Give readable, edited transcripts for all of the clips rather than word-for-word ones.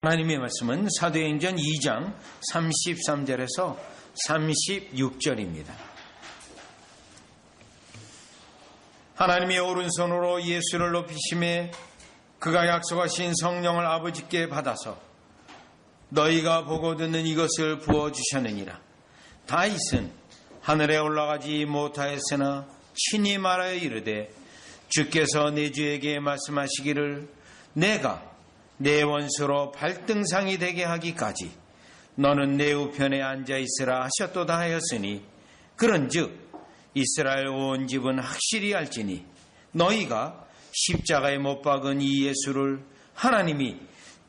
하나님의 말씀은 사도행전 2장 33절에서 36절입니다. 하나님의 오른손으로 예수를 높이심에 그가 약속하신 성령을 아버지께 받아서 너희가 보고 듣는 이것을 부어주셨느니라. 다윗은 하늘에 올라가지 못하였으나 친히 말하여 이르되 주께서 내 주에게 말씀하시기를 내가 내 원수로 발등상이 되게 하기까지 너는 내 우편에 앉아있으라 하셨도다 하였으니 그런즉 이스라엘 온 집은 확실히 알지니 너희가 십자가에 못 박은 이 예수를 하나님이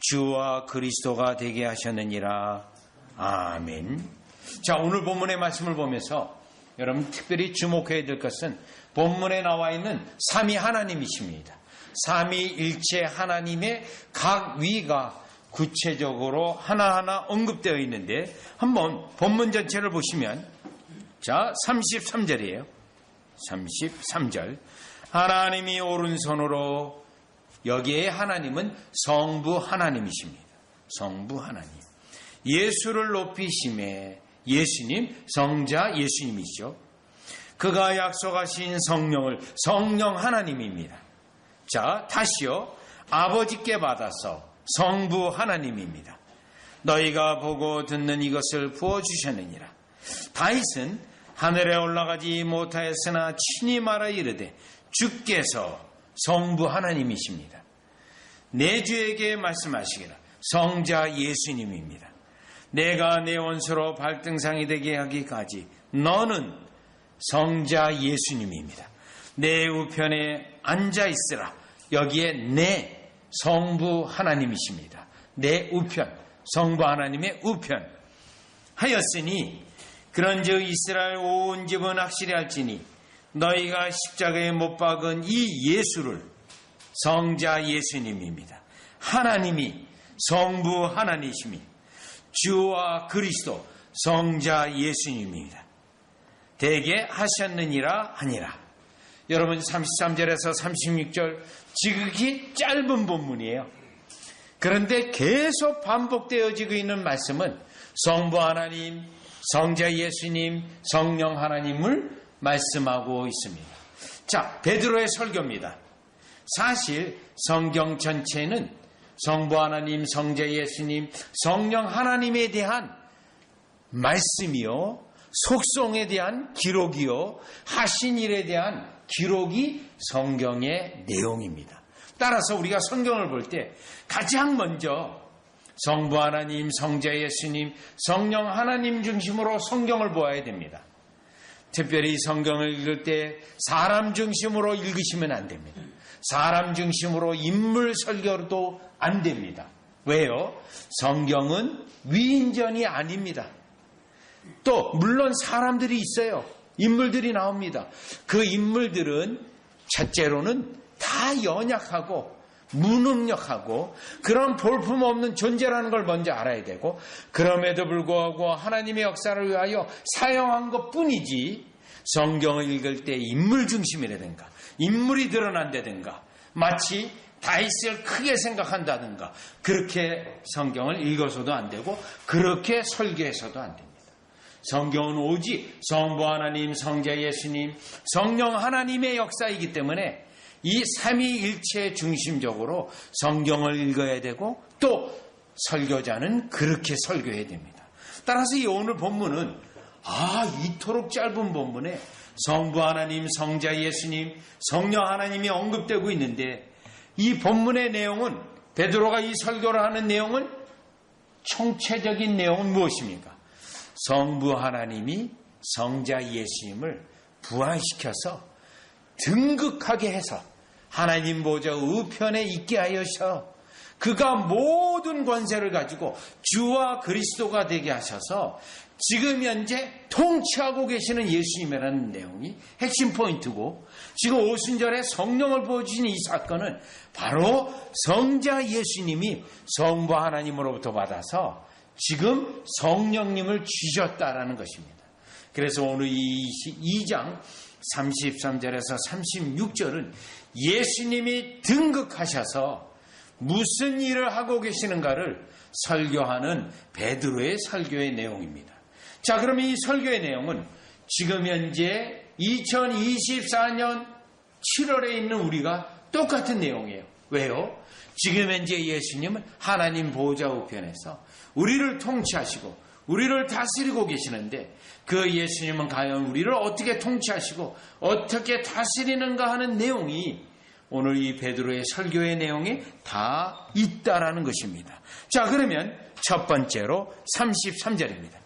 주와 그리스도가 되게 하셨느니라. 아멘. 자, 오늘 본문의 말씀을 보면서 여러분 특별히 주목해야 될 것은 본문에 나와 있는 삼위 하나님이십니다. 삼위일체 하나님의 각 위가 구체적으로 하나하나 언급되어 있는데 한번 본문 전체를 보시면 자 33절이에요. 33절 하나님이 오른손으로 여기에 하나님은 성부 하나님이십니다. 성부 하나님 예수를 높이심에 예수님 성자 예수님이죠. 그가 약속하신 성령을 성령 하나님입니다. 자, 다시요. 아버지께 받아서 성부 하나님입니다. 너희가 보고 듣는 이것을 부어주셨느니라. 다윗은 하늘에 올라가지 못하였으나 친히 말하 이르되 주께서 성부 하나님이십니다. 내 주에게 말씀하시기라. 성자 예수님입니다. 내가 내 원수로 발등상이 되게 하기까지 너는 성자 예수님입니다. 내 우편에 앉아있으라. 여기에 내 성부 하나님이십니다. 내 우편, 성부 하나님의 우편 하였으니 그런즉 이스라엘 온 집은 확실히 알지니 너희가 십자가에 못 박은 이 예수를 성자 예수님입니다. 하나님이 성부 하나님이시니 주와 그리스도 성자 예수님입니다. 되게 하셨느니라 하니라. 여러분 33절에서 36절 지극히 짧은 본문이에요. 그런데 계속 반복되어지고 있는 말씀은 성부 하나님, 성자 예수님, 성령 하나님을 말씀하고 있습니다. 자, 베드로의 설교입니다. 사실 성경 전체는 성부 하나님, 성자 예수님, 성령 하나님에 대한 말씀이요, 속성에 대한 기록이요, 하신 일에 대한 기록이 성경의 내용입니다. 따라서 우리가 성경을 볼 때 가장 먼저 성부 하나님, 성자 예수님, 성령 하나님 중심으로 성경을 보아야 됩니다. 특별히 성경을 읽을 때 사람 중심으로 읽으시면 안 됩니다. 사람 중심으로 인물 설교도 안 됩니다. 왜요? 성경은 위인전이 아닙니다. 또 물론 사람들이 있어요. 인물들이 나옵니다. 그 인물들은 첫째로는 다 연약하고 무능력하고 그런 볼품없는 존재라는 걸 먼저 알아야 되고 그럼에도 불구하고 하나님의 역사를 위하여 사용한 것뿐이지 성경을 읽을 때 인물 중심이라든가 인물이 드러난다든가 마치 다윗을 크게 생각한다든가 그렇게 성경을 읽어서도 안 되고 그렇게 설교해서도 안 됩니다. 성경은 오직 성부 하나님, 성자 예수님, 성령 하나님의 역사이기 때문에 이 삼위일체 중심적으로 성경을 읽어야 되고 또 설교자는 그렇게 설교해야 됩니다. 따라서 이 오늘 본문은 이토록 짧은 본문에 성부 하나님, 성자 예수님, 성령 하나님이 언급되고 있는데 이 본문의 내용은 베드로가 이 설교를 하는 내용은 총체적인 내용은 무엇입니까? 성부 하나님이 성자 예수님을 부활시켜서 등극하게 해서 하나님 보좌 우편에 있게 하여서 그가 모든 권세를 가지고 주와 그리스도가 되게 하셔서 지금 현재 통치하고 계시는 예수님이라는 내용이 핵심 포인트고 지금 오순절에 성령을 보여주신 이 사건은 바로 성자 예수님이 성부 하나님으로부터 받아서 지금 성령님을 주셨다라는 것입니다. 그래서 오늘 이 2장 33절에서 36절은 예수님이 등극하셔서 무슨 일을 하고 계시는가를 설교하는 베드로의 설교의 내용입니다. 자, 그럼 이 설교의 내용은 지금 현재 2024년 7월에 있는 우리가 똑같은 내용이에요. 왜요? 지금 현재 예수님은 하나님 보좌 우편에서 우리를 통치하시고 우리를 다스리고 계시는데 그 예수님은 과연 우리를 어떻게 통치하시고 어떻게 다스리는가 하는 내용이 오늘 이 베드로의 설교의 내용에 다 있다라는 것입니다. 자, 그러면 첫 번째로 33절입니다.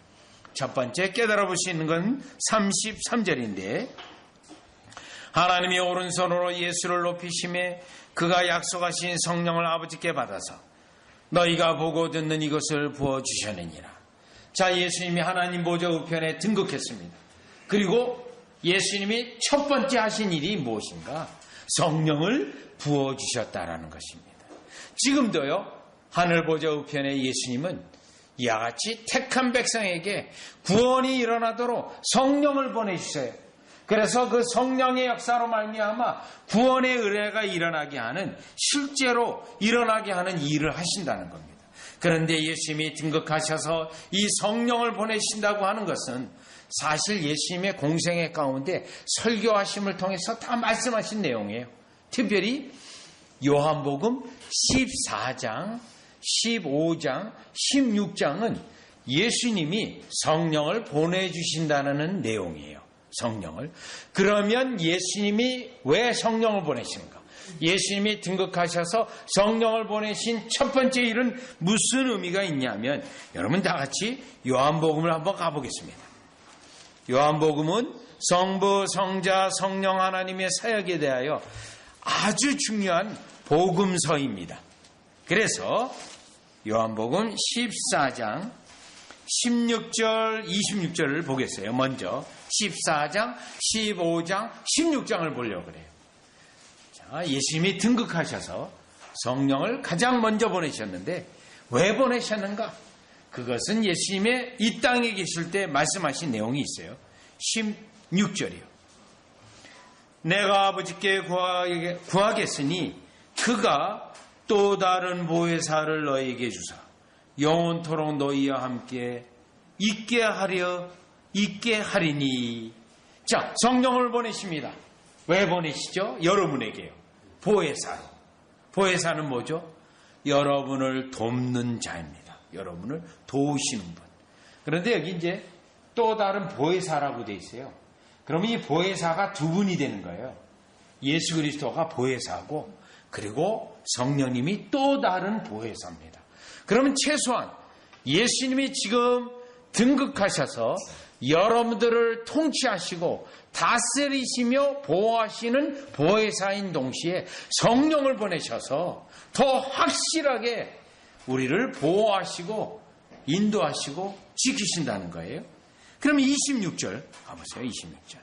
첫 번째 깨달아 볼 수 있는 건 33절인데 하나님이 오른손으로 예수를 높이심에 그가 약속하신 성령을 아버지께 받아서 너희가 보고 듣는 이것을 부어주셨느니라. 자, 예수님이 하나님 보좌 우편에 등극했습니다. 그리고 예수님이 첫 번째 하신 일이 무엇인가? 성령을 부어주셨다라는 것입니다. 지금도요, 하늘 보좌 우편에 예수님은 이와 같이 택한 백성에게 구원이 일어나도록 성령을 보내주세요. 그래서 그 성령의 역사로 말미암아 구원의 은혜가 일어나게 하는, 실제로 일어나게 하는 일을 하신다는 겁니다. 그런데 예수님이 등극하셔서 이 성령을 보내신다고 하는 것은 사실 예수님의 공생애 가운데 설교하심을 통해서 다 말씀하신 내용이에요. 특별히 요한복음 14장, 15장, 16장은 예수님이 성령을 보내주신다는 내용이에요. 성령을. 그러면 예수님이 왜 성령을 보내시는가? 예수님이 등극하셔서 성령을 보내신 첫 번째 일은 무슨 의미가 있냐면, 여러분 다 같이 요한복음을 한번 가보겠습니다. 요한복음은 성부, 성자, 성령 하나님의 사역에 대하여 아주 중요한 복음서입니다. 그래서 요한복음 14장 16절, 26절을 보겠어요. 먼저 14장, 15장, 16장을 보려고 그래요. 자, 예수님이 등극하셔서 성령을 가장 먼저 보내셨는데 왜 보내셨는가? 그것은 예수님의 이 땅에 계실 때 말씀하신 내용이 있어요. 16절이요. 내가 아버지께 구하겠으니 그가 또 다른 보혜사를 너희에게 주사 영원토록 너희와 함께 있게 하리니. 자, 성령을 보내십니다. 왜 보내시죠? 여러분에게요. 보혜사. 보혜사는 뭐죠? 여러분을 돕는 자입니다. 여러분을 도우시는 분. 그런데 여기 이제 또 다른 보혜사라고 돼 있어요. 그러면 이 보혜사가 두 분이 되는 거예요. 예수 그리스도가 보혜사고, 그리고 성령님이 또 다른 보혜사입니다. 그러면 최소한 예수님이 지금 등극하셔서 여러분들을 통치하시고 다스리시며 보호하시는 보혜사인 동시에 성령을 보내셔서 더 확실하게 우리를 보호하시고 인도하시고 지키신다는 거예요. 그럼 26절 가보세요. 26절.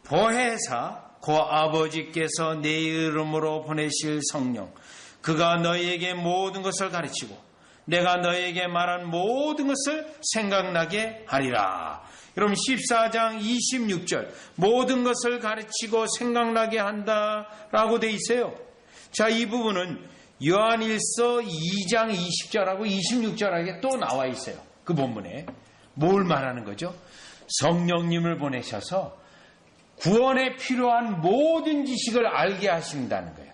보혜사 그 아버지께서 내 이름으로 보내실 성령, 그가 너희에게 모든 것을 가르치고 내가 너희에게 말한 모든 것을 생각나게 하리라. 그럼 14장 26절 모든 것을 가르치고 생각나게 한다라고 돼 있어요. 자, 이 부분은 요한일서 2장 20절하고 26절하게 또 나와 있어요. 그 본문에 뭘 말하는 거죠? 성령님을 보내셔서 구원에 필요한 모든 지식을 알게 하신다는 거예요.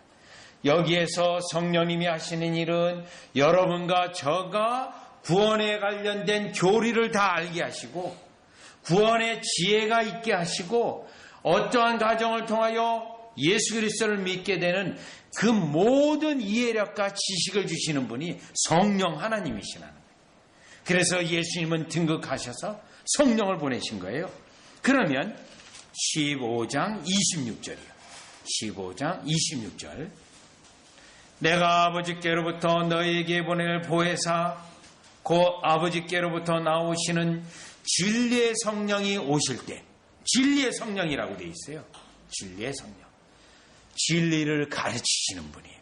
여기에서 성령님이 하시는 일은 여러분과 저가 구원에 관련된 교리를 다 알게 하시고 구원의 지혜가 있게 하시고 어떠한 과정을 통하여 예수 그리스도를 믿게 되는 그 모든 이해력과 지식을 주시는 분이 성령 하나님이시라는 거예요. 그래서 예수님은 등극하셔서 성령을 보내신 거예요. 그러면 15장 26절이요. 15장 26절. 내가 아버지께로부터 너희에게 보낼 보혜사 곧 아버지께로부터 나오시는 진리의 성령이 오실 때, 진리의 성령이라고 되어 있어요. 진리의 성령. 진리를 가르치시는 분이에요.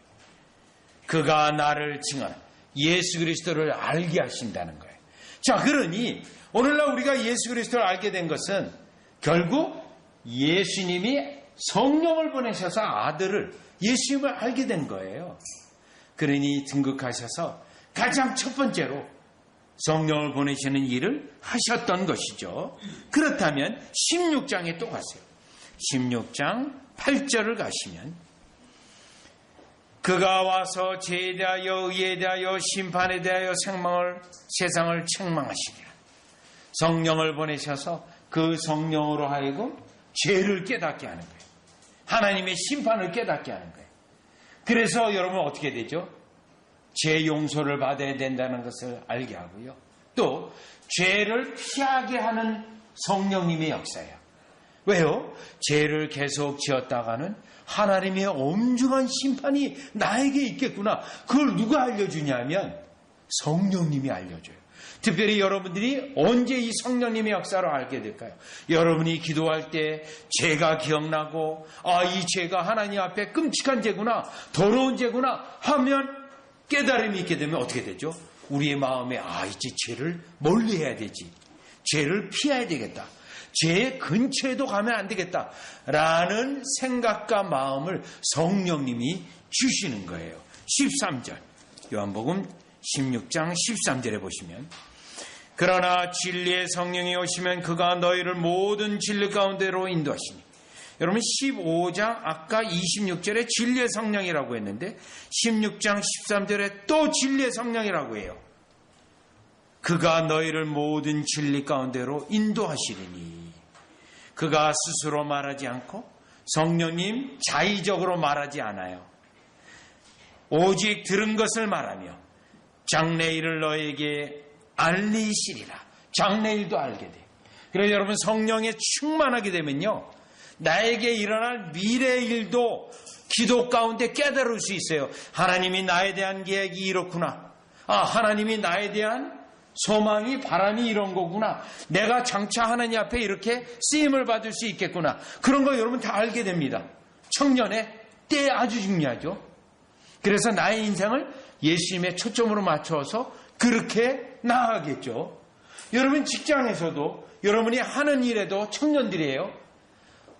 그가 나를 증언한 예수 그리스도를 알게 하신다는 거예요. 자, 그러니 오늘날 우리가 예수 그리스도를 알게 된 것은 결국 예수님이 성령을 보내셔서 아들을, 예수님을 알게 된 거예요. 그러니 등극하셔서 가장 첫 번째로 성령을 보내시는 일을 하셨던 것이죠. 그렇다면 16장에 또 가세요. 16장 8절을 가시면 그가 와서 죄에 대하여 의에 대하여 심판에 대하여 세상을 책망하시리라. 성령을 보내셔서 그 성령으로 하여금 죄를 깨닫게 하는 거예요. 하나님의 심판을 깨닫게 하는 거예요. 그래서 여러분 어떻게 되죠? 죄 용서를 받아야 된다는 것을 알게 하고요. 또 죄를 피하게 하는 성령님의 역사예요. 왜요? 죄를 계속 지었다가는 하나님의 엄중한 심판이 나에게 있겠구나. 그걸 누가 알려주냐면 성령님이 알려줘요. 특별히 여러분들이 언제 이 성령님의 역사를 알게 될까요? 여러분이 기도할 때 죄가 기억나고 이 죄가 하나님 앞에 끔찍한 죄구나, 더러운 죄구나 하면 깨달음이 있게 되면 어떻게 되죠? 우리의 마음에 이제 죄를 멀리해야 되지. 죄를 피해야 되겠다. 죄의 근처에도 가면 안 되겠다. 라는 생각과 마음을 성령님이 주시는 거예요. 13절 요한복음 16장 13절에 보시면 그러나 진리의 성령이 오시면 그가 너희를 모든 진리 가운데로 인도하시니. 여러분 15장 아까 26절에 진리의 성령이라고 했는데 16장 13절에 또 진리의 성령이라고 해요. 그가 너희를 모든 진리 가운데로 인도하시리니. 그가 스스로 말하지 않고 성령님 자의적으로 말하지 않아요. 오직 들은 것을 말하며 장래일을 너에게 알리시리라. 장래일도 알게 돼. 그래서 여러분 성령에 충만하게 되면요, 나에게 일어날 미래의 일도 기도 가운데 깨달을 수 있어요. 하나님이 나에 대한 계획이 이렇구나. 하나님이 나에 대한 소망이, 바람이 이런 거구나. 내가 장차 하나님 앞에 이렇게 쓰임을 받을 수 있겠구나. 그런 거 여러분 다 알게 됩니다. 청년의 때 아주 중요하죠. 그래서 나의 인생을 예수님의 초점으로 맞춰서 그렇게 나아가겠죠. 여러분 직장에서도 여러분이 하는 일에도 청년들이에요.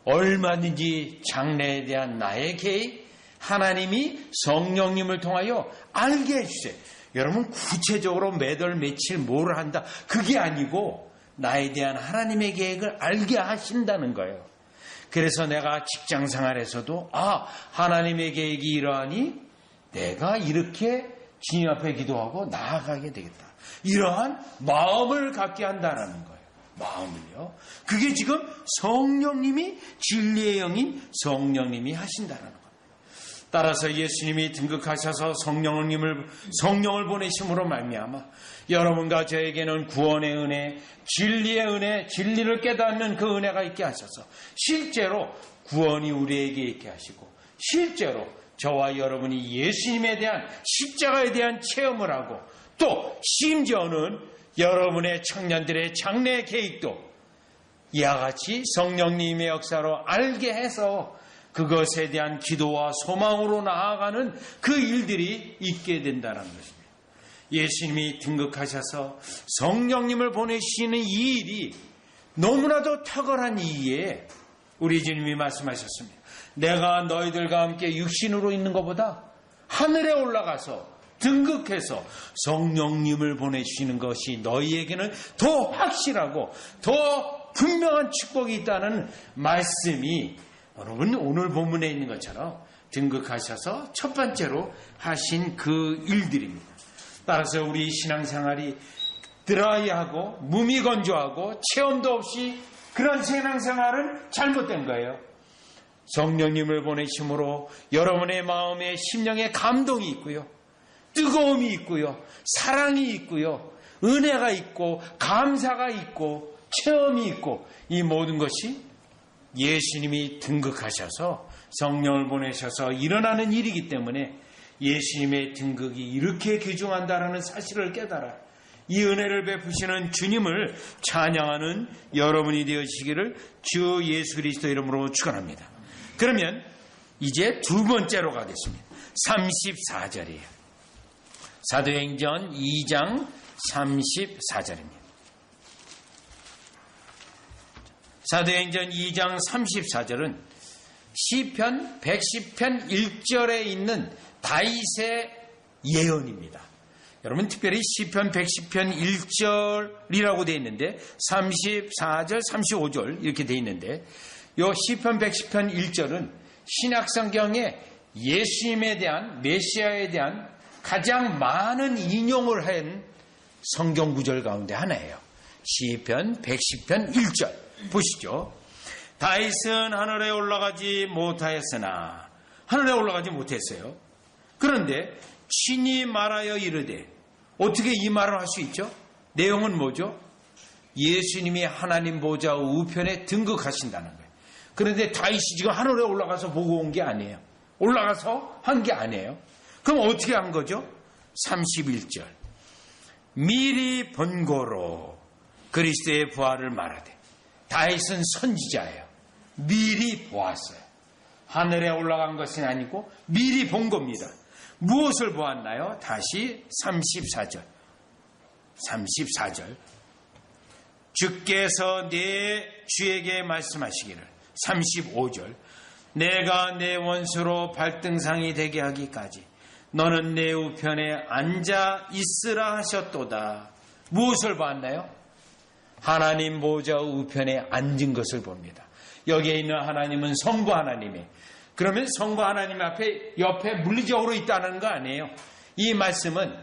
얼마든지 장래에 대한 나의 계획 하나님이 성령님을 통하여 알게 해주세요. 여러분 구체적으로 매달 며칠 뭘 한다 그게 아니고 나에 대한 하나님의 계획을 알게 하신다는 거예요. 그래서 내가 직장 생활에서도 하나님의 계획이 이러하니 내가 이렇게 주님 앞에 기도하고 나아가게 되겠다. 이러한 마음을 갖게 한다는 거예요. 마음을요. 그게 지금 성령님이, 진리의 영인 성령님이 하신다는 거예요. 따라서 예수님이 등극하셔서 성령을 보내심으로 말미암아 여러분과 저에게는 구원의 은혜, 진리의 은혜, 진리를 깨닫는 그 은혜가 있게 하셔서 실제로 구원이 우리에게 있게 하시고 실제로 저와 여러분이 예수님에 대한 십자가에 대한 체험을 하고 또 심지어는 여러분의 청년들의 장래 계획도 이와 같이 성령님의 역사로 알게 해서 그것에 대한 기도와 소망으로 나아가는 그 일들이 있게 된다는 것입니다. 예수님이 등극하셔서 성령님을 보내시는 이 일이 너무나도 탁월한 이에 우리 주님이 말씀하셨습니다. 내가 너희들과 함께 육신으로 있는 것보다 하늘에 올라가서 등극해서 성령님을 보내주시는 것이 너희에게는 더 확실하고 더 분명한 축복이 있다는 말씀이 여러분 오늘 본문에 있는 것처럼 등극하셔서 첫 번째로 하신 그 일들입니다. 따라서 우리 신앙생활이 드라이하고 무미건조하고 체험도 없이 그런 신앙생활은 잘못된 거예요. 성령님을 보내심으로 여러분의 마음에 심령에 감동이 있고요. 뜨거움이 있고요. 사랑이 있고요. 은혜가 있고 감사가 있고 체험이 있고 이 모든 것이 예수님이 등극하셔서 성령을 보내셔서 일어나는 일이기 때문에 예수님의 등극이 이렇게 귀중한다라는 사실을 깨달아 이 은혜를 베푸시는 주님을 찬양하는 여러분이 되어지기를 주 예수 그리스도 이름으로 축원합니다. 그러면 이제 두 번째로 가겠습니다. 34절이에요. 사도행전 2장 34절입니다. 사도행전 2장 34절은 시편 110편 1절에 있는 다윗의 예언입니다. 여러분 특별히 시편 110편 1절이라고 되어 있는데 34절 35절 이렇게 되어 있는데 이 시편 110편 1절은 신약성경에 예수님에 대한 메시아에 대한 가장 많은 인용을 한 성경 구절 가운데 하나예요. 시편 110편 1절 보시죠. 다윗은 하늘에 올라가지 못하였으나 하늘에 올라가지 못했어요. 그런데 친히 말하여 이르되 어떻게 이 말을 할 수 있죠? 내용은 뭐죠? 예수님이 하나님 보좌 우편에 등극하신다는 거예요. 그런데 다윗이 지금 하늘에 올라가서 보고 온 게 아니에요. 올라가서 한 게 아니에요. 그럼 어떻게 한 거죠? 31절 미리 본고로 그리스도의 부활을 말하되 다윗은 선지자예요. 미리 보았어요. 하늘에 올라간 것은 아니고 미리 본 겁니다. 무엇을 보았나요? 다시 34절 주께서 내 주에게 말씀하시기를 35절 내가 내 원수로 발등상이 되게 하기까지 너는 내 우편에 앉아 있으라 하셨도다. 무엇을 보았나요? 하나님 보좌 우편에 앉은 것을 봅니다. 여기에 있는 하나님은 성부 하나님이에요. 그러면 성부 하나님 옆에 물리적으로 있다는 거 아니에요. 이 말씀은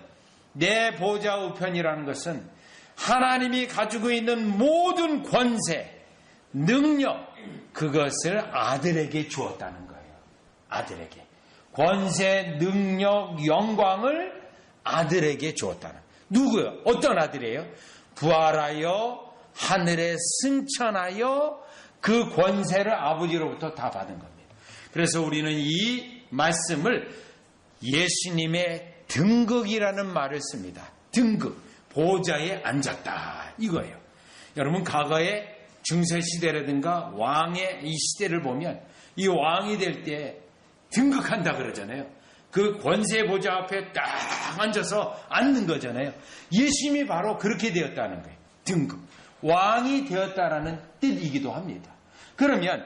내 보좌 우편이라는 것은 하나님이 가지고 있는 모든 권세, 능력, 그것을 아들에게 주었다는 거예요. 아들에게. 권세, 능력, 영광을 아들에게 주었다는. 누구요? 어떤 아들이에요? 부활하여 하늘에 승천하여 그 권세를 아버지로부터 다 받은 겁니다. 그래서 우리는 이 말씀을 예수님의 등극이라는 말을 씁니다. 등극, 보좌에 앉았다 이거예요. 여러분 과거에 중세시대라든가 왕의 이 시대를 보면 이 왕이 될 때 등극한다 그러잖아요. 그 권세 보좌 앞에 딱 앉아서 앉는 거잖아요. 예수님이 바로 그렇게 되었다는 거예요. 등극. 왕이 되었다라는 뜻이기도 합니다. 그러면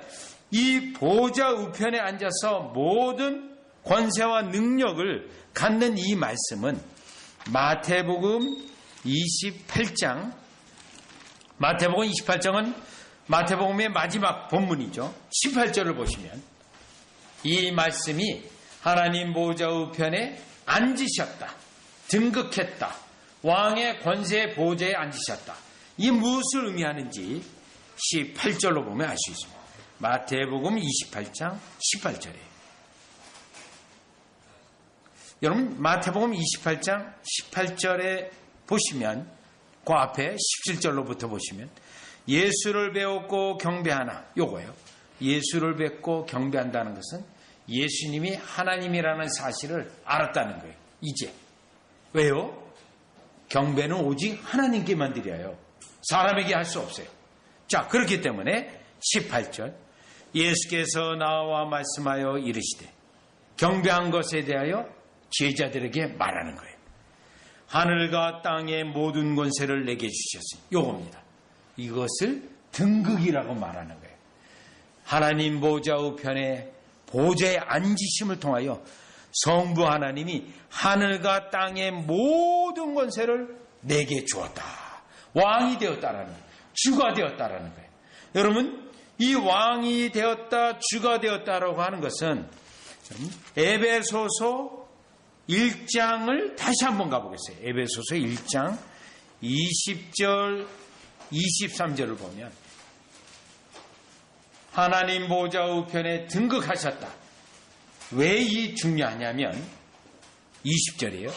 이 보좌 우편에 앉아서 모든 권세와 능력을 갖는 이 말씀은 마태복음 28장, 마태복음 28장은 마태복음의 마지막 본문이죠. 18절을 보시면 이 말씀이 하나님 보좌 우편에 앉으셨다, 등극했다, 왕의 권세 보좌에 앉으셨다. 이게 무엇을 의미하는지 18절로 보면 알 수 있습니다. 마태복음 28장 18절이에요. 여러분 마태복음 28장 18절에 보시면 그 앞에 17절로부터 보시면 예수를 배웠고 경배하나 요거예요. 예수를 뵙고 경배한다는 것은 예수님이 하나님이라는 사실을 알았다는 거예요. 이제 왜요? 경배는 오직 하나님께만 드려요. 사람에게 할 수 없어요. 자, 그렇기 때문에 18절 예수께서 나와 말씀하여 이르시되 경배한 것에 대하여 제자들에게 말하는 거예요. 하늘과 땅의 모든 권세를 내게 주셨으니 요겁니다. 이것을 등극이라고 말하는 거예요. 하나님 보좌 우편에 보좌에 앉으심을 통하여 성부 하나님이 하늘과 땅의 모든 권세를 내게 주었다. 왕이 되었다라는 거예요. 주가 되었다라는 거예요. 여러분 이 왕이 되었다, 주가 되었다라고 하는 것은 에베소서 1장을 다시 한번 가보겠어요. 에베소서 1장 20절 23절을 보면 하나님 보좌 우편에 등극하셨다. 왜 이 중요하냐면 20절이에요.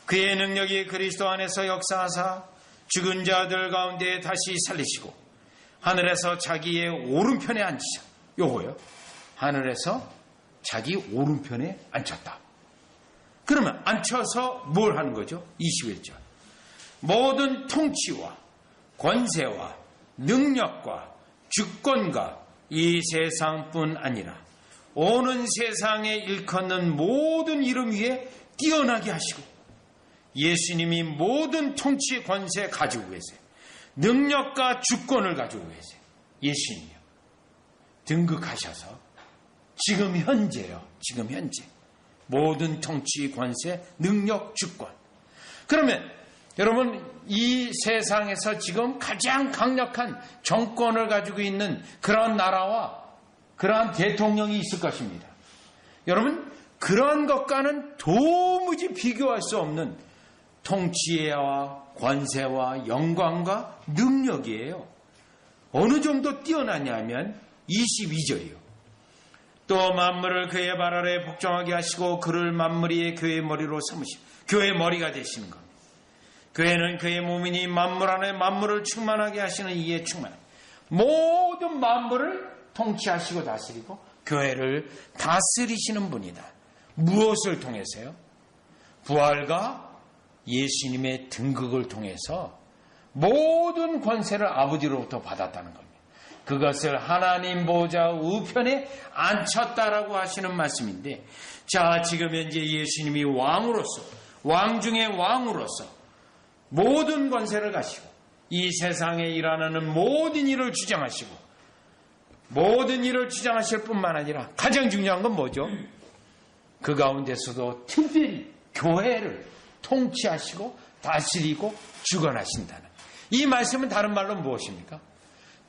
그의 능력이 그리스도 안에서 역사하사 죽은 자들 가운데 다시 살리시고 하늘에서 자기의 오른편에 앉으셨다. 요거요. 하늘에서 자기 오른편에 앉혔다. 그러면 앉혀서 뭘 하는 거죠? 21절. 모든 통치와 권세와 능력과 주권과 이 세상뿐 아니라 오는 세상에 일컫는 모든 이름 위에 뛰어나게 하시고 예수님이 모든 통치 권세 가지고 계세요. 능력과 주권을 가지고 계세요. 예수님이요. 등극하셔서 지금 현재요. 지금 현재 모든 통치, 관세, 능력, 주권. 그러면 여러분, 이 세상에서 지금 가장 강력한 정권을 가지고 있는 그런 나라와 그러한 대통령이 있을 것입니다. 여러분, 그런 것과는 도무지 비교할 수 없는 통치와 관세와 영광과 능력이에요. 어느 정도 뛰어나냐면 22절이요. 또 만물을 그의 발 아래 복종하게 하시고 그를 만물이 그의 머리로 삼으시고 그의 머리가 되시는 겁니다. 교회는 그의 몸이니 만물 안에 만물을 충만하게 하시는 이에 충만. 모든 만물을 통치하시고 다스리고 교회를 다스리시는 분이다. 무엇을 통해서요? 부활과 예수님의 등극을 통해서 모든 권세를 아버지로부터 받았다는 겁니다. 그것을 하나님 보좌 우편에 앉혔다라고 하시는 말씀인데, 자, 지금 현재 예수님이 왕으로서, 왕 중의 왕으로서 모든 권세를 가지고 이 세상에 일어나는 모든 일을 주장하시고, 모든 일을 주장하실 뿐만 아니라 가장 중요한 건 뭐죠? 그 가운데서도 특별히 교회를 통치하시고 다스리고 주관하신다는 이 말씀은 다른 말로 무엇입니까?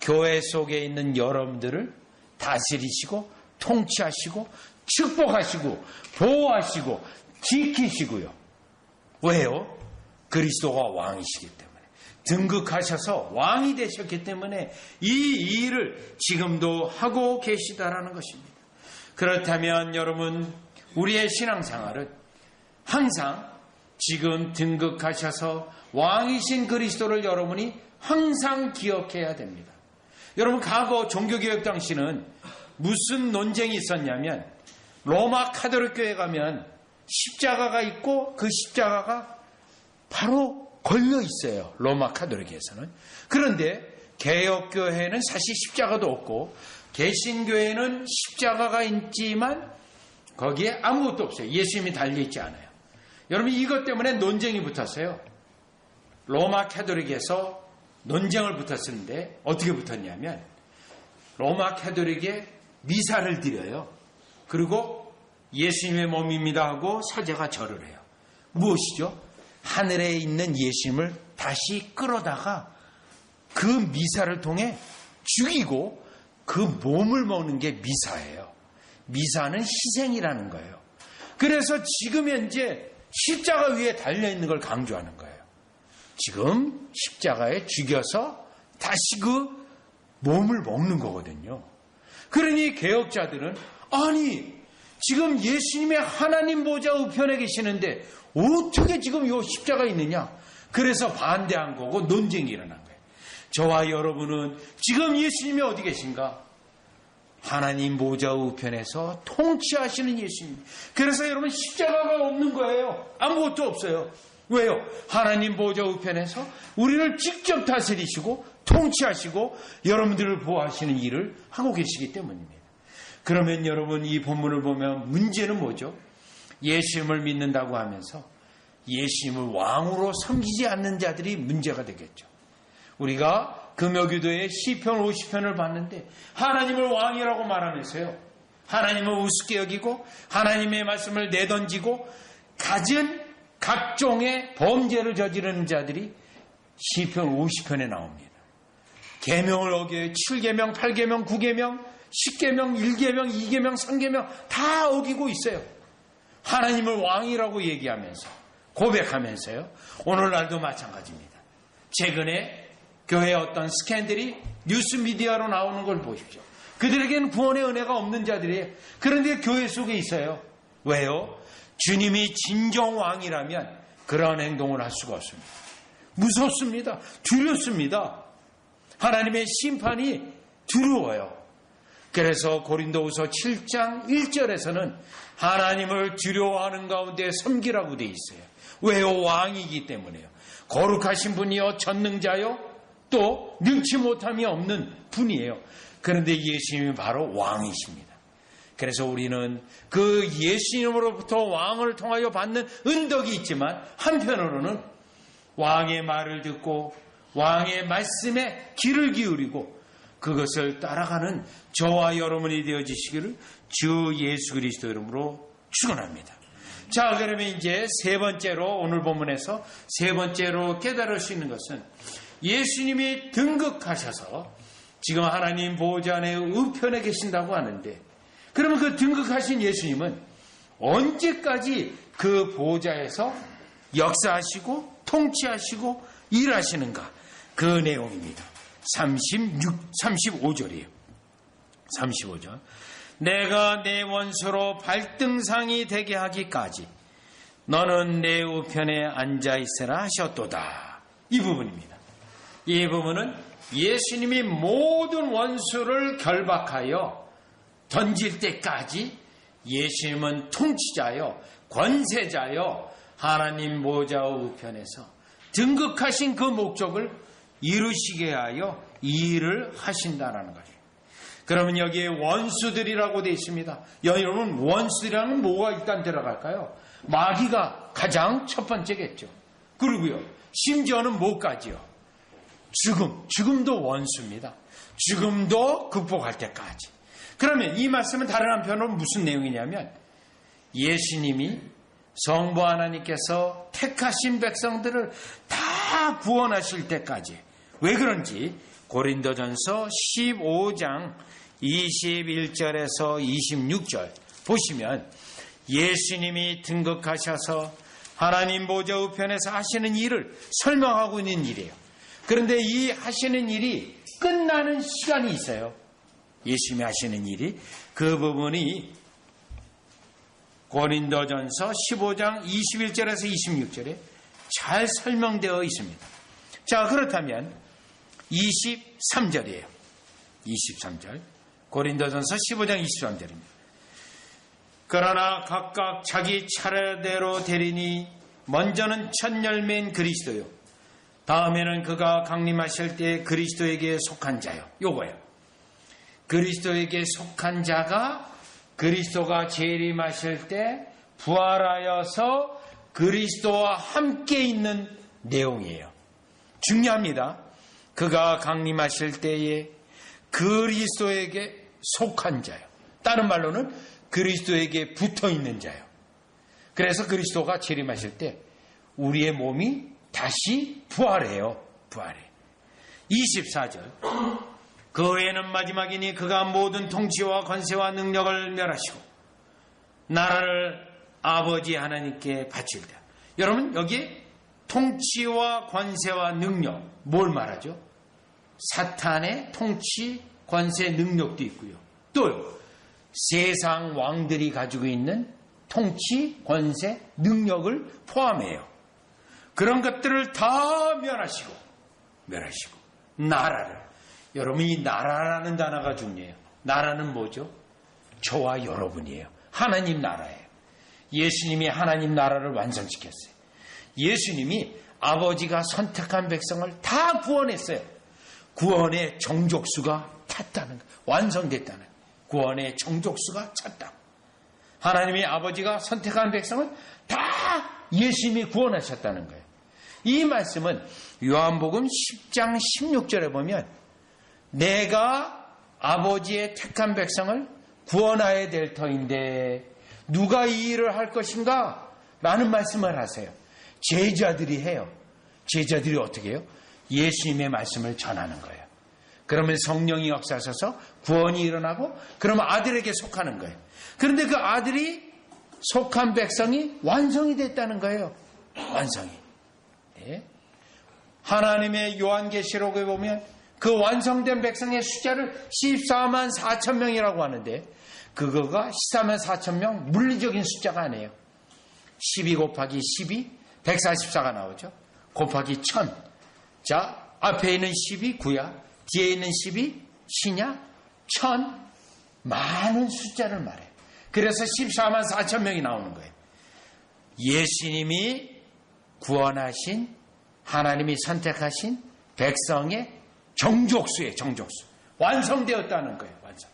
교회 속에 있는 여러분들을 다스리시고 통치하시고 축복하시고 보호하시고 지키시고요. 왜요? 그리스도가 왕이시기 때문에, 등극하셔서 왕이 되셨기 때문에 이 일을 지금도 하고 계시다라는 것입니다. 그렇다면 여러분, 우리의 신앙생활은 항상 지금 등극하셔서 왕이신 그리스도를 여러분이 항상 기억해야 됩니다. 여러분, 과거 종교개혁 당시는 무슨 논쟁이 있었냐면, 로마 카톨릭 교회 가면 십자가가 있고 그 십자가가 바로 걸려 있어요. 로마 카톨릭에서는. 그런데 개혁교회는 사실 십자가도 없고, 개신교회는 십자가가 있지만 거기에 아무것도 없어요. 예수님이 달려있지 않아요. 여러분, 이것 때문에 논쟁이 붙었어요. 로마 카톨릭에서 논쟁을 붙었는데 어떻게 붙었냐면, 로마 카톨릭에 미사를 드려요. 그리고 예수님의 몸입니다 하고 사제가 절을 해요. 무엇이죠? 하늘에 있는 예수님을 다시 끌어다가 그 미사를 통해 죽이고 그 몸을 먹는 게 미사예요. 미사는 희생이라는 거예요. 그래서 지금 현재 십자가 위에 달려있는 걸 강조하는 거예요. 지금 십자가에 죽여서 다시 그 몸을 먹는 거거든요. 그러니 개혁자들은, 아니, 지금 예수님의 하나님 보좌 우편에 계시는데 어떻게 지금 이 십자가 있느냐? 그래서 반대한 거고 논쟁이 일어난 거예요. 저와 여러분은 지금 예수님이 어디 계신가? 하나님 보좌 우편에서 통치하시는 예수님. 그래서 여러분, 십자가가 없는 거예요. 아무것도 없어요. 왜요? 하나님 보좌 우편에서 우리를 직접 다스리시고 통치하시고 여러분들을 보호하시는 일을 하고 계시기 때문입니다. 그러면 여러분, 이 본문을 보면 문제는 뭐죠? 예수님을 믿는다고 하면서 예수님을 왕으로 섬기지 않는 자들이 문제가 되겠죠. 우리가 금요기도에 시편 50편을 봤는데 하나님을 왕이라고 말하면서요, 하나님을 우습게 여기고 하나님의 말씀을 내던지고 갖은 각종의 범죄를 저지르는 자들이 시편 50편에 나옵니다. 계명을 어겨요. 7계명, 8계명, 9계명, 10계명, 1계명, 2계명, 3계명 다 어기고 있어요. 하나님을 왕이라고 얘기하면서 고백하면서요. 오늘날도 마찬가지입니다. 최근에 교회의 어떤 스캔들이 뉴스미디어로 나오는 걸 보십시오. 그들에게는 구원의 은혜가 없는 자들이에요. 그런데 교회 속에 있어요. 왜요? 주님이 진정 왕이라면 그러한 행동을 할 수가 없습니다. 무섭습니다. 두렵습니다. 하나님의 심판이 두려워요. 그래서 고린도후서 7장 1절에서는 하나님을 두려워하는 가운데 섬기라고 되어 있어요. 왜요? 왕이기 때문에요. 거룩하신 분이요, 전능자요, 또 능치 못함이 없는 분이에요. 그런데 예수님이 바로 왕이십니다. 그래서 우리는 그 예수님으로부터 왕을 통하여 받는 은덕이 있지만, 한편으로는 왕의 말을 듣고 왕의 말씀에 귀를 기울이고 그것을 따라가는 저와 여러분이 되어지시기를 주 예수 그리스도 이름으로 축원합니다. 자, 그러면 이제 세 번째로, 오늘 본문에서 세 번째로 깨달을 수 있는 것은 예수님이 등극하셔서 지금 하나님 보좌 안에 우편에 계신다고 하는데, 그러면 그 등극하신 예수님은 언제까지 그 보좌에서 역사하시고 통치하시고 일하시는가? 그 내용입니다. 35절이에요. 35절. 내가 내 원수로 발등상이 되게 하기까지 너는 내 우편에 앉아있으라 하셨도다. 이 부분입니다. 이 부분은 예수님이 모든 원수를 결박하여 던질 때까지 예수님은 통치자요, 권세자요, 하나님 보좌 우편에서 등극하신 그 목적을 이루시게 하여 이 일을 하신다는 거죠. 그러면 여기에 원수들이라고 되어 있습니다. 여러분, 원수들이라는 뭐가 일단 들어갈까요? 마귀가 가장 첫 번째겠죠. 그리고요, 심지어는 뭐까지요? 죽음도 원수입니다. 죽음도 극복할 때까지. 그러면 이 말씀은 다른 한편으로 무슨 내용이냐면, 예수님이 성부 하나님께서 택하신 백성들을 다 구원하실 때까지. 왜 그런지 고린도전서 15장 21절에서 26절 보시면 예수님이 등극하셔서 하나님 보좌 우편에서 하시는 일을 설명하고 있는 일이에요. 그런데 이 하시는 일이 끝나는 시간이 있어요. 예수님이 하시는 일이, 그 부분이 고린도전서 15장 21절에서 26절에 잘 설명되어 있습니다. 자, 그렇다면 23절이에요. 23절. 고린도전서 15장 23절입니다. 그러나 각각 자기 차례대로 되리니 먼저는 첫 열매인 그리스도요, 다음에는 그가 강림하실 때 그리스도에게 속한 자요. 요거예요. 그리스도에게 속한 자가 그리스도가 재림하실 때 부활하여서 그리스도와 함께 있는 내용이에요. 중요합니다. 그가 강림하실 때에 그리스도에게 속한 자요. 다른 말로는 그리스도에게 붙어 있는 자요. 그래서 그리스도가 재림하실 때 우리의 몸이 다시 부활해요. 부활해. 24절. 그 외에는 마지막이니 그가 모든 통치와 권세와 능력을 멸하시고 나라를 아버지 하나님께 바칠다. 여러분, 여기에 통치와 권세와 능력, 뭘 말하죠? 사탄의 통치, 권세, 능력도 있고요. 또 세상 왕들이 가지고 있는 통치, 권세, 능력을 포함해요. 그런 것들을 다 멸하시고 나라를. 여러분, 이 나라라는 단어가 중요해요. 나라는 뭐죠? 저와 여러분이에요. 하나님 나라예요. 예수님이 하나님 나라를 완성시켰어요. 예수님이 아버지가 선택한 백성을 다 구원했어요. 구원의 정족수가 찼다는 거예요. 완성됐다는 거예요. 구원의 정족수가 찼다. 하나님이 아버지가 선택한 백성을 다 예수님이 구원하셨다는 거예요. 이 말씀은 요한복음 10장 16절에 보면 내가 아버지의 택한 백성을 구원하여야 될 터인데 누가 이 일을 할 것인가? 라는 말씀을 하세요. 제자들이 해요. 제자들이 어떻게 해요? 예수님의 말씀을 전하는 거예요. 그러면 성령이 역사하셔서 구원이 일어나고 그러면 아들에게 속하는 거예요. 그런데 그 아들이 속한 백성이 완성이 됐다는 거예요. 완성이. 네. 하나님의 요한계시록에 보면 그 완성된 백성의 숫자를 14만 4천 명이라고 하는데 그거가 14만 4천 명 물리적인 숫자가 아니에요. 12 곱하기 12, 144가 나오죠. 곱하기 1000. 자, 앞에 있는 10이 9야. 뒤에 있는 10이 신야. 1000. 많은 숫자를 말해요. 그래서 14만 4천 명이 나오는 거예요. 예수님이 구원하신, 하나님이 선택하신 백성의 정족수예요. 정족수. 완성되었다는 거예요. 완성.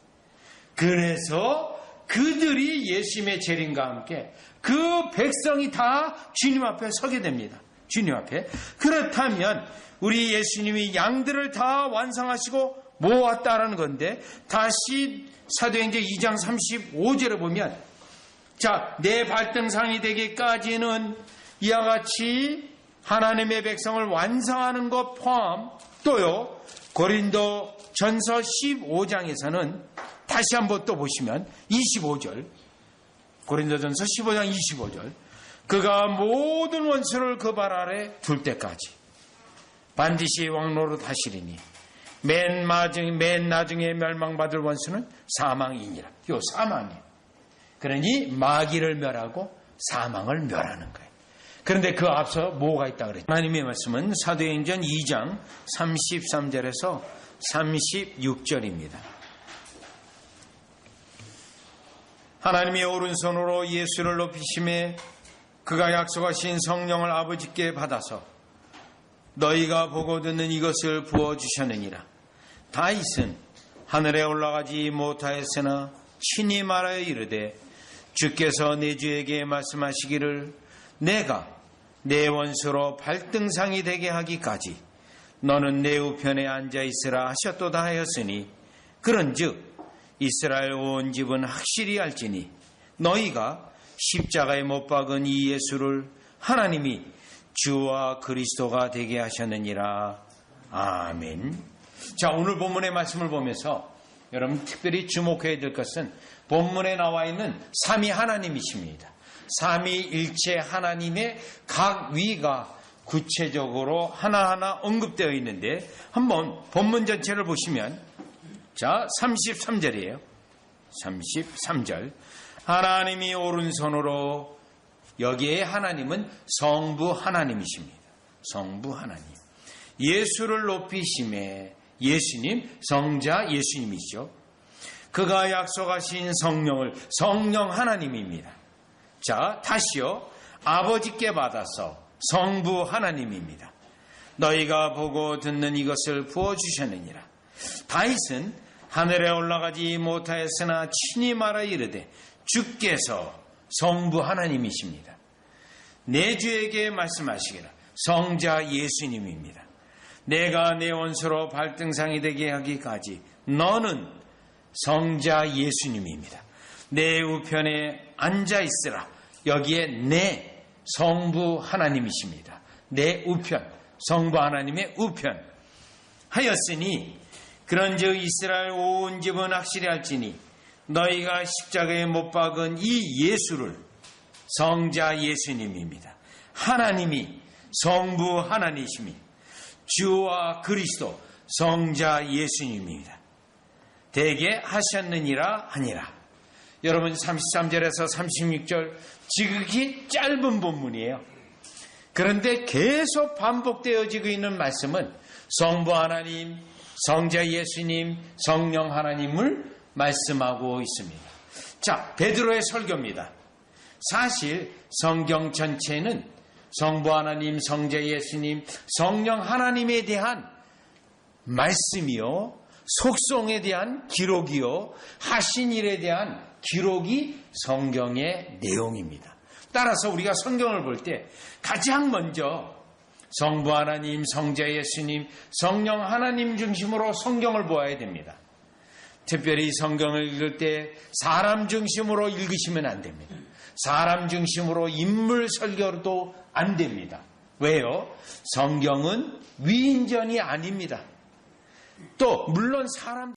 그래서 그들이 예수님의 재림과 함께 그 백성이 다 주님 앞에 서게 됩니다. 주님 앞에. 그렇다면 우리 예수님이 양들을 다 완성하시고 모았다라는 건데 다시 사도행전 2장 35절에 보면 자, 내 발등상이 되기까지는 이와 같이 하나님의 백성을 완성하는 것 포함 또요, 고린도 전서 15장에서는 다시 한번 또 보시면 25절, 고린도전서 15장 25절, 그가 모든 원수를 그 발 아래 둘 때까지 반드시 왕노릇 하시리니 맨 나중에 멸망받을 원수는 사망이니라. 요 사망이에요. 그러니 마귀를 멸하고 사망을 멸하는 거예요. 그런데 그 앞서 뭐가 있다 그랬죠? 하나님의 말씀은 사도행전 2장 33절에서 36절입니다. 하나님의 오른손으로 예수를 높이심에 그가 약속하신 성령을 아버지께 받아서 너희가 보고 듣는 이것을 부어주셨느니라. 다윗은 하늘에 올라가지 못하였으나 친히 말하여 이르되 주께서 내 주에게 말씀하시기를 내가 내 원수로 발등상이 되게 하기까지 너는 내 우편에 앉아있으라 하셨도다 하였으니 그런즉 이스라엘 온 집은 확실히 알지니 너희가 십자가에 못 박은 이 예수를 하나님이 주와 그리스도가 되게 하셨느니라. 아멘. 자, 오늘 본문의 말씀을 보면서 여러분 특별히 주목해야 될 것은 본문에 나와 있는 삼위 하나님이십니다. 삼위일체 하나님의 각 위가 구체적으로 하나하나 언급되어 있는데 한번 본문 전체를 보시면 자 33절이에요. 33절 하나님이 오른손으로 여기에 하나님은 성부 하나님이십니다. 성부 하나님. 예수를 높이심에 예수님, 성자 예수님이시죠. 그가 약속하신 성령을 성령 하나님입니다. 자, 다시요. 아버지께 받아서 성부 하나님입니다. 너희가 보고 듣는 이것을 부어주셨느니라. 다윗은 하늘에 올라가지 못하였으나 친히 말하 이르되 주께서 성부 하나님이십니다. 내 주에게 말씀하시기라. 성자 예수님입니다. 내가 내 원수로 발등상이 되게 하기까지 너는 성자 예수님입니다. 내 우편에 앉아있으라. 여기에 내 성부 하나님이십니다. 내 우편, 성부 하나님의 우편 하였으니 그런즉 이스라엘 온 집은 확실히 알지니 너희가 십자가에 못 박은 이 예수를 성자 예수님입니다. 하나님이 성부 하나님이십니다. 주와 그리스도 성자 예수님입니다. 되게 하셨느니라 하니라. 여러분 33절에서 36절 지극히 짧은 본문이에요. 그런데 계속 반복되어지고 있는 말씀은 성부 하나님, 성자 예수님, 성령 하나님을 말씀하고 있습니다. 자, 베드로의 설교입니다. 사실 성경 전체는 성부 하나님, 성자 예수님, 성령 하나님에 대한 말씀이요, 속성에 대한 기록이요, 하신 일에 대한 기록이 성경의 내용입니다. 따라서 우리가 성경을 볼 때 가장 먼저 성부 하나님, 성자 예수님, 성령 하나님 중심으로 성경을 보아야 됩니다. 특별히 성경을 읽을 때 사람 중심으로 읽으시면 안 됩니다. 사람 중심으로 인물 설교도 안 됩니다. 왜요? 성경은 위인전이 아닙니다. 또 물론 사람